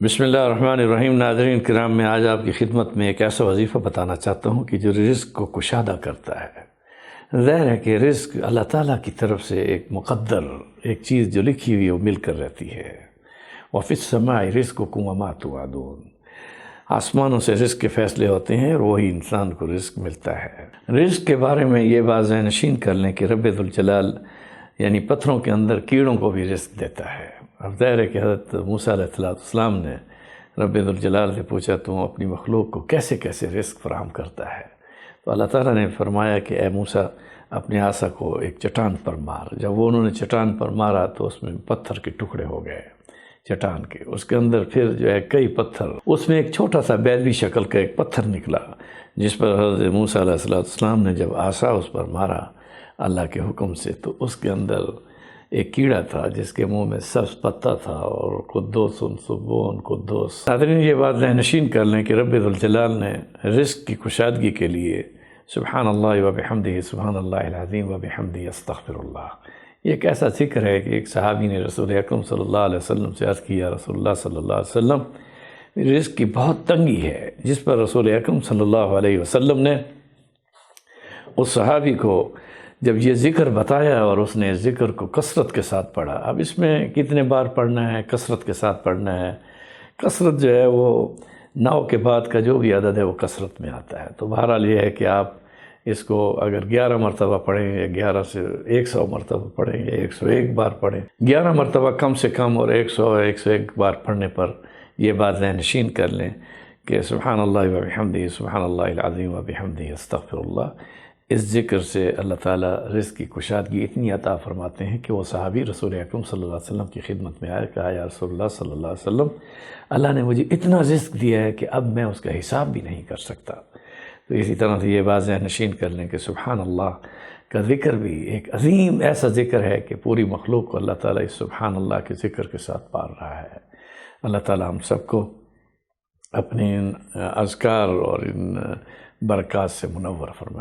بسم اللہ الرحمن الرحیم۔ ناظرین کرام، میں آج آپ کی خدمت میں ایک ایسا وظیفہ بتانا چاہتا ہوں کہ جو رزق کو کشادہ کرتا ہے۔ ظاہر ہے کہ رزق اللہ تعالیٰ کی طرف سے ایک مقدر ایک چیز جو لکھی ہوئی وہ مل کر رہتی ہے۔ وَفِي السَّمَاءِ رِزْقُكُمْ وَمَا تُوعَدُونَ، آسمانوں سے رزق کے فیصلے ہوتے ہیں اور وہی انسان کو رزق ملتا ہے۔ رزق کے بارے میں یہ بات ذہن نشین کر لیں کہ رب ذوالجلال یعنی پتھروں کے اندر کیڑوں کو بھی رزق دیتا ہے۔ اب ظاہر ہے کہ حضرت موسیٰ علیہ السلام نے رب ذوالجلال سے پوچھا تم اپنی مخلوق کو کیسے کیسے رزق فراہم کرتا ہے؟ تو اللہ تعالیٰ نے فرمایا کہ اے موسیٰ اپنے عصا کو ایک چٹان پر مار۔ جب وہ انہوں نے چٹان پر مارا تو اس میں پتھر کے ٹکڑے ہو گئے چٹان کے، اس کے اندر پھر جو ہے کئی پتھر، اس میں ایک چھوٹا سا بیضوی شکل کا ایک پتھر نکلا، جس پر حضرت موسیٰ علیہ السلام نے جب عصا اس پر مارا اللہ کے حکم سے تو اس کے اندر ایک کیڑا تھا جس کے منہ میں سبز پتا تھا اور قدوس سبون قدوس۔ ناظرین یہ بات ذہن نشین کر لیں کہ رب ذوالجلال نے رزق کی کشادگی کے لیے سبحان اللہ وبحمدہ سبحان اللہ العظیم وبحمدہ استغفر اللہ، یہ ایک ایسا ذکر ہے کہ ایک صحابی نے رسول اکرم صلی اللہ علیہ وسلم سے عرض کیا رسول اللہ صلی اللہ علیہ وسلم رزق کی بہت تنگی ہے، جس پر رسول اکرم صلی اللہ علیہ وسلم نے اس صحابی کو جب یہ ذکر بتایا اور اس نے ذکر کو کثرت کے ساتھ پڑھا۔ اب اس میں کتنے بار پڑھنا ہے، کثرت کے ساتھ پڑھنا ہے، کثرت جو ہے وہ 9 کے بعد کا جو بھی عدد ہے وہ کثرت میں آتا ہے۔ تو بہرحال یہ ہے کہ آپ اس کو اگر 11 مرتبہ پڑھیں یا 11 سے 100 مرتبہ پڑھیں یا 101 بار پڑھیں، 11 مرتبہ کم سے کم اور 101 بار پڑھنے پر یہ بات ذہن نشین کر لیں کہ سبحان اللہ وبحمدہ سبحان اللہ العظیم وبحمدہ استغفر اللہ، اس ذکر سے اللہ تعالیٰ رزق کی کشادگی اتنی عطا فرماتے ہیں کہ وہ صحابی رسول اکرم صلی اللہ علیہ وسلم کی خدمت میں آئے، کہا یا رسول اللہ صلی اللہ علیہ وسلم اللہ نے مجھے اتنا رزق دیا ہے کہ اب میں اس کا حساب بھی نہیں کر سکتا۔ تو اسی طرح سے یہ بات ذہن نشین کر لیں کہ سبحان اللہ کا ذکر بھی ایک عظیم ایسا ذکر ہے کہ پوری مخلوق کو اللہ تعالیٰ اس سبحان اللہ کے ذکر کے ساتھ پال رہا ہے۔ اللہ تعالیٰ ہم سب کو اپنے ان اذکار اور ان برکات سے منور فرمائے۔